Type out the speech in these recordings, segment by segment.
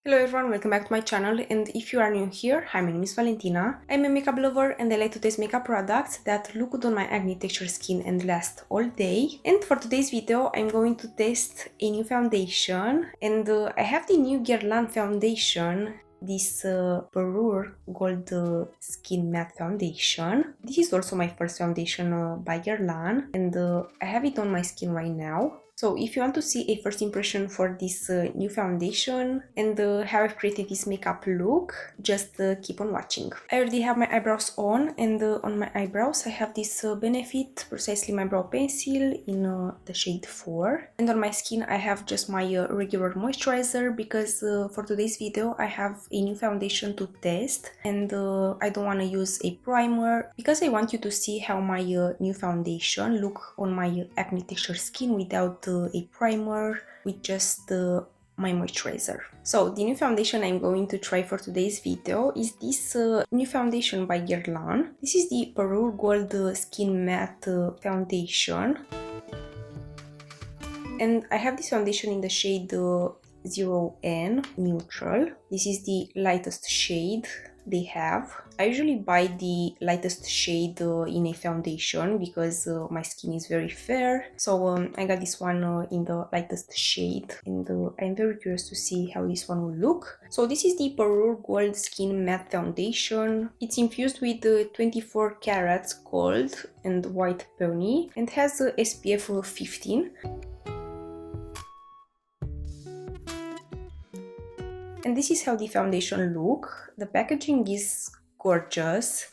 Hello everyone, welcome back to my channel, and if you are new here, hi, my name is Valentina. I'm a makeup lover and I like to test makeup products that look good on my acne texture skin and last all day. And for today's video, I'm going to test a new foundation, and I have the new Guerlain foundation, this Parure Gold Skin Matte Foundation. This is also my first foundation by Guerlain, and I have it on my skin right now. So if you want to see a first impression for this new foundation and how I've created this makeup look, just keep on watching. I already have my eyebrows on, and on my eyebrows I have this Benefit Precisely My Brow Pencil in the shade 4. And on my skin I have just my regular moisturizer, because for today's video I have a new foundation to test, and I don't want to use a primer because I want you to see how my new foundation look on my acne texture skin without a primer, with just my moisturizer. So the new foundation I'm going to try for today's video is this new foundation by Guerlain. This is the Parure Gold Skin Matte Foundation, and I have this foundation in the shade 0N Neutral. This is the lightest shade they have. I usually buy the lightest shade in a foundation because my skin is very fair, so I got this one in the lightest shade, and I'm very curious to see how this one will look. So this is the Parure Gold Skin Matte Foundation. It's infused with 24 carats gold and white peony and has SPF 15. And this is how the foundation look. The packaging is gorgeous.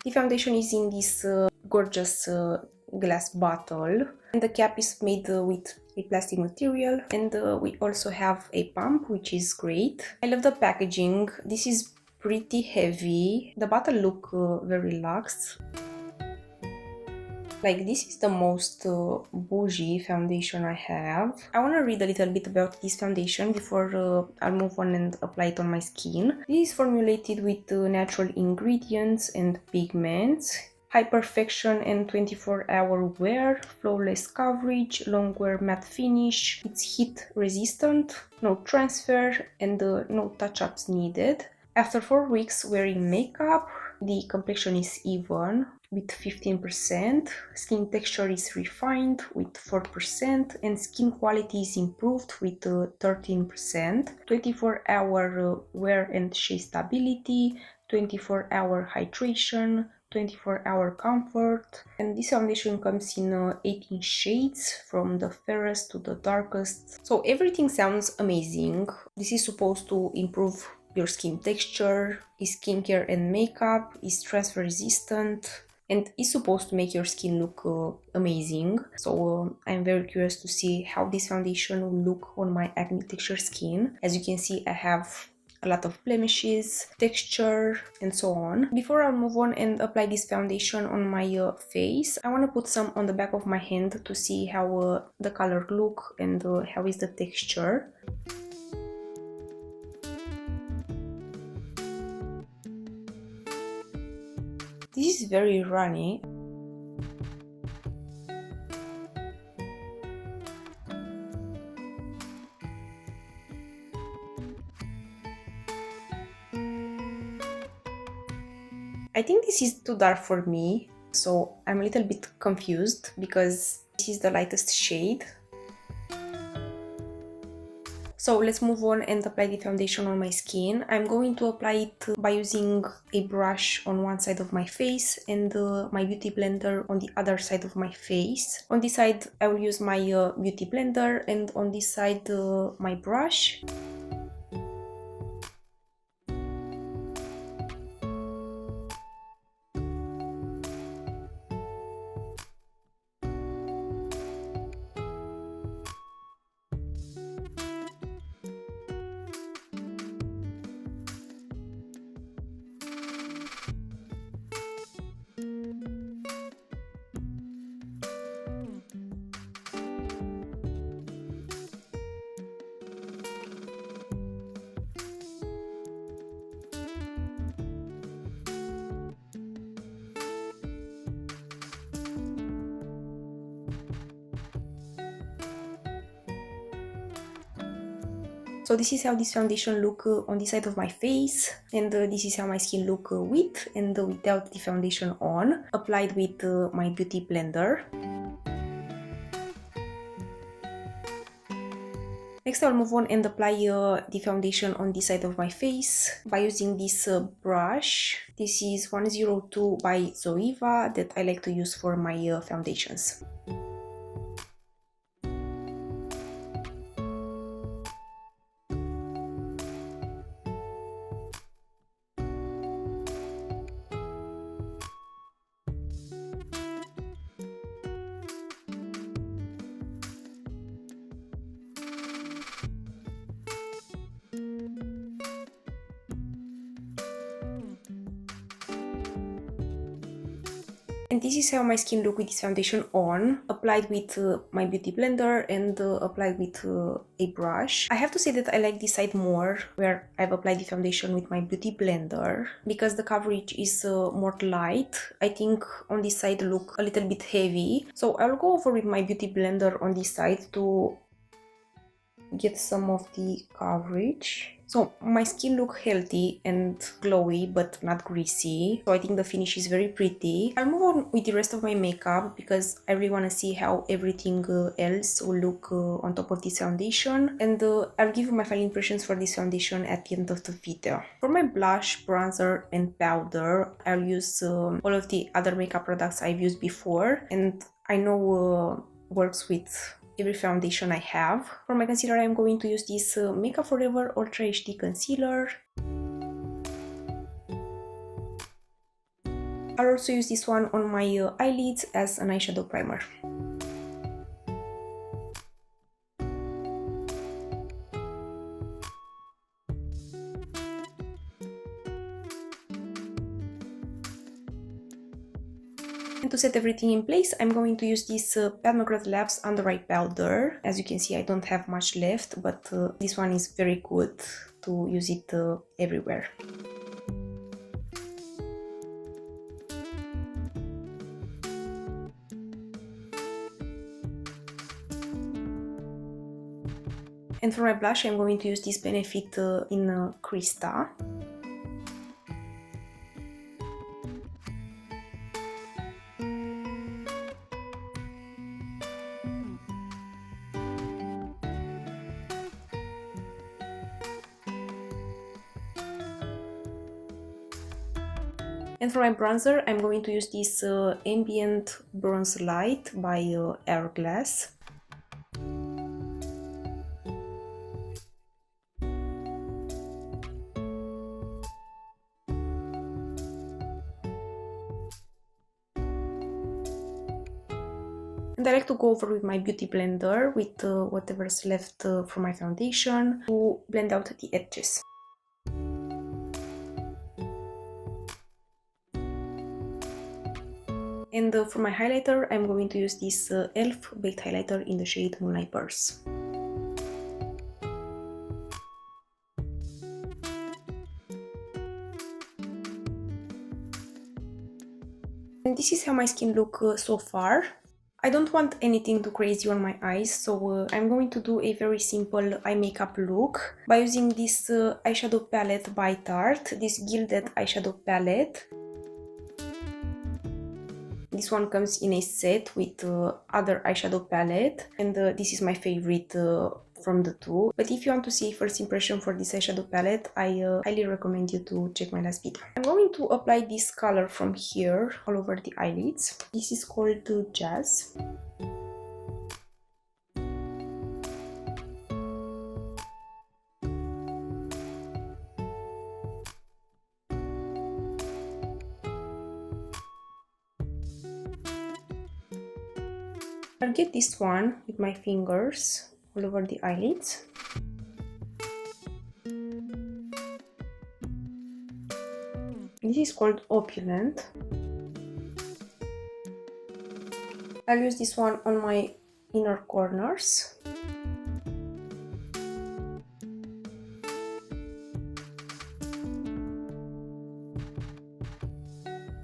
The foundation is in this gorgeous glass bottle, and the cap is made with a plastic material, and we also have a pump, which is great. I love the packaging. This is pretty heavy. The bottle look very luxe. Like, this is the most bougie foundation I have. I want to read a little bit about this foundation before I'll move on and apply it on my skin. This is formulated with natural ingredients and pigments, high perfection and 24-hour wear, flawless coverage, long wear matte finish. It's heat resistant, no transfer, and no touch-ups needed. After 4 weeks wearing makeup, the complexion is even with 15%, skin texture is refined with 4%, and skin quality is improved with 13%, 24-hour wear and shade stability, 24-hour hydration, 24-hour comfort. And this foundation comes in 18 shades, from the fairest to the darkest. So everything sounds amazing. This is supposed to improve your skin texture, is skincare and makeup, is transfer resistant, and is supposed to make your skin look amazing. So I'm very curious to see how this foundation will look on my acne texture skin. As you can see, I have a lot of blemishes, texture, and so on. Before I move on and apply this foundation on my face, I want to put some on the back of my hand to see how the color look and how is the texture. This is very runny. I think this is too dark for me, so I'm a little bit confused because this is the lightest shade. So let's move on and apply the foundation on my skin. I'm going to apply it by using a brush on one side of my face and my beauty blender on the other side of my face. On this side I will use my beauty blender, and on this side my brush. So this is how this foundation look on the side of my face, and this is how my skin look with and without the foundation on, applied with my beauty blender. Next, I'll move on and apply the foundation on the side of my face by using this brush. This is 102 by Zoeva that I like to use for my foundations. And this is how my skin look with this foundation on, applied with my beauty blender and applied with a brush. I have to say that I like this side more, where I've applied the foundation with my beauty blender, because the coverage is more light. I think on this side look a little bit heavy. So I'll go over with my beauty blender on this side to get some of the coverage. So my skin look healthy and glowy but not greasy, so I think the finish is very pretty. I'll move on with the rest of my makeup because I really want to see how everything else will look on top of this foundation, and I'll give you my final impressions for this foundation at the end of the video. For my blush, bronzer and powder, I'll use all of the other makeup products I've used before and I know works with every foundation I have. For my concealer, I'm going to use this Makeup Forever Ultra HD Concealer. I'll also use this one on my eyelids as an eyeshadow primer. And to set everything in place, I'm going to use this McGrath Labs Under Eye Powder. As you can see, I don't have much left, but this one is very good to use it everywhere. And for my blush, I'm going to use this Benefit in Crystah. And for my bronzer, I'm going to use this Ambient Bronze Light by Hourglass. And I like to go over with my beauty blender with whatever's left from my foundation to blend out the edges. And for my highlighter, I'm going to use this e.l.f. Baked Highlighter in the shade Moonlight Burst. And this is how my skin look so far. I don't want anything too crazy on my eyes, so I'm going to do a very simple eye makeup look by using this eyeshadow palette by Tarte, this Gilded eyeshadow palette. This one comes in a set with other eyeshadow palette, and this is my favorite from the two. But if you want to see a first impression for this eyeshadow palette, I highly recommend you to check my last video. I'm going to apply this color from here all over the eyelids. This is called Jazz. I'll get this one with my fingers all over the eyelids. This is called Opulent. I'll use this one on my inner corners.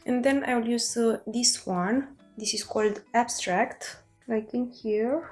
And then I'll use this one. This is called Abstract, like in here.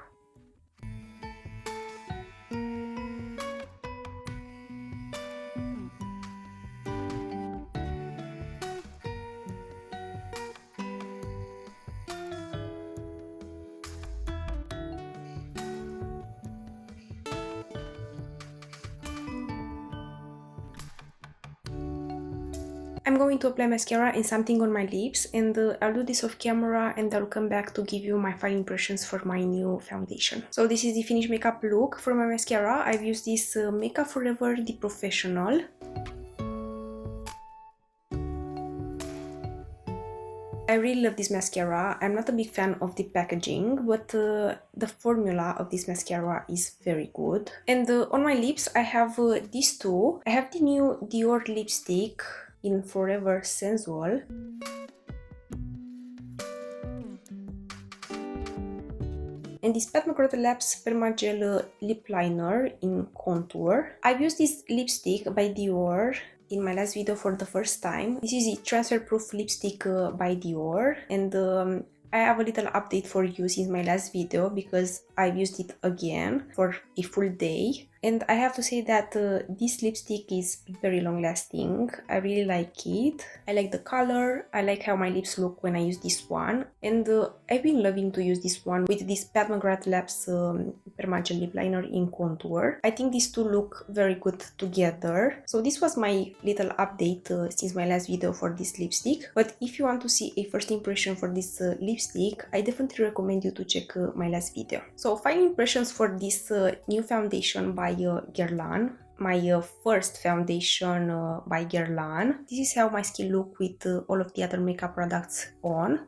I'm going to apply mascara and something on my lips, and I'll do this off camera and I'll come back to give you my final impressions for my new foundation. So this is the finished makeup look. For my mascara, I've used this Makeup Forever the Professional. I really love this mascara. I'm not a big fan of the packaging, but the formula of this mascara is very good. And on my lips, I have these two. I have the new Dior lipstick in Forever Sensual. And this McGRATH PERMAGEL lip liner in contour. I've used this lipstick by Dior in my last video for the first time. This is the transfer proof lipstick by Dior, and I have a little update for you since my last video because I've used it again for a full day. And I have to say that this lipstick is very long lasting. I really like it. I like the color. I like how my lips look when I use this one. And I've been loving to use this one with this Pat McGrath Labs PERMAGEL lip liner in contour. I think these two look very good together. So this was my little update since my last video for this lipstick. But if you want to see a first impression for this lipstick, I definitely recommend you to check my last video. So final impressions for this new foundation by Guerlain, my first foundation by Guerlain. This is how my skin look with all of the other makeup products on.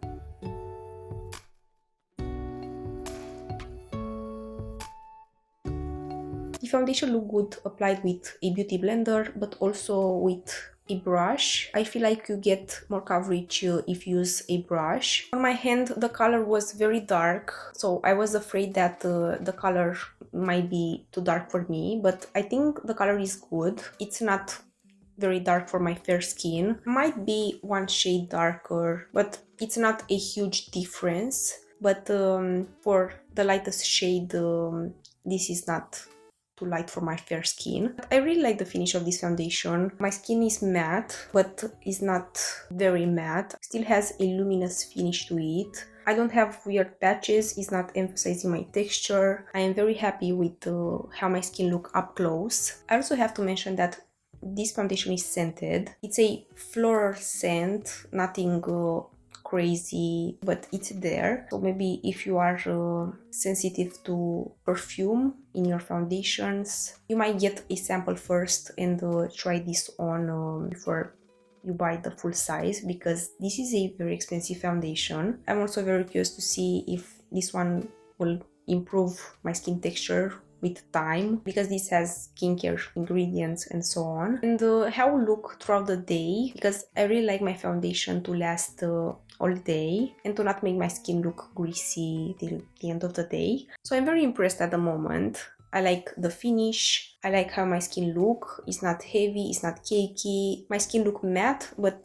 The foundation look good applied with a beauty blender, but also with a brush. I feel like you get more coverage if you use a brush. On my hand, the color was very dark, so I was afraid that the color might be too dark for me, but I think the color is good. It's not very dark for my fair skin. Might be one shade darker, but it's not a huge difference. But for the lightest shade, this is not too light for my fair skin. I really like the finish of this foundation. My skin is matte, but is not very matte. Still has a luminous finish to it. I don't have weird patches, it's not emphasizing my texture. I am very happy with how my skin look up close. I also have to mention that this foundation is scented. It's a floral scent, nothing crazy, but it's there. So maybe if you are sensitive to perfume in your foundations, you might get a sample first and try this on before you buy the full size, because this is a very expensive foundation. I'm also very curious to see if this one will improve my skin texture with time, because this has skincare ingredients and so on. And how it look throughout the day, because I really like my foundation to last all day and to not make my skin look greasy till the end of the day. So I'm very impressed at the moment. I like the finish. I like how my skin look. It's not heavy, it's not cakey. My skin look matte, but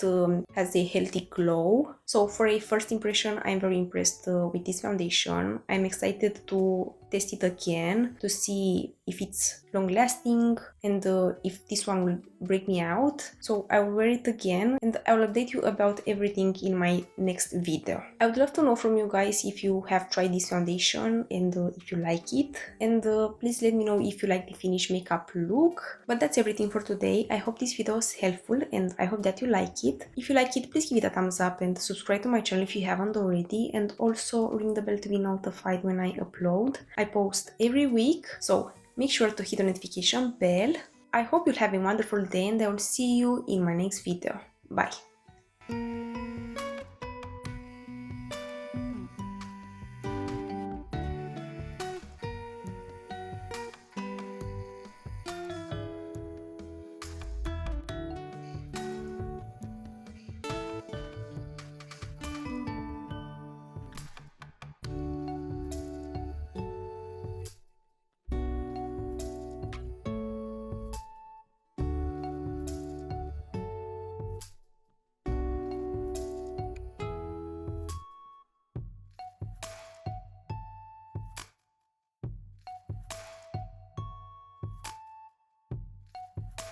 has a healthy glow. So for a first impression, I'm very impressed with this foundation. I'm excited to test it again to see if it's long lasting and if this one will break me out. So I will wear it again and I will update you about everything in my next video. I would love to know from you guys if you have tried this foundation and if you like it. And please let me know if you like the finished makeup look. But that's everything for today. I hope this video was helpful and I hope that you like it. If you like it, please give it a thumbs up and subscribe to my channel if you haven't already, and also ring the bell to be notified when I upload. I post every week, so make sure to hit the notification bell. I hope you'll have a wonderful day and I will see you in my next video. Bye!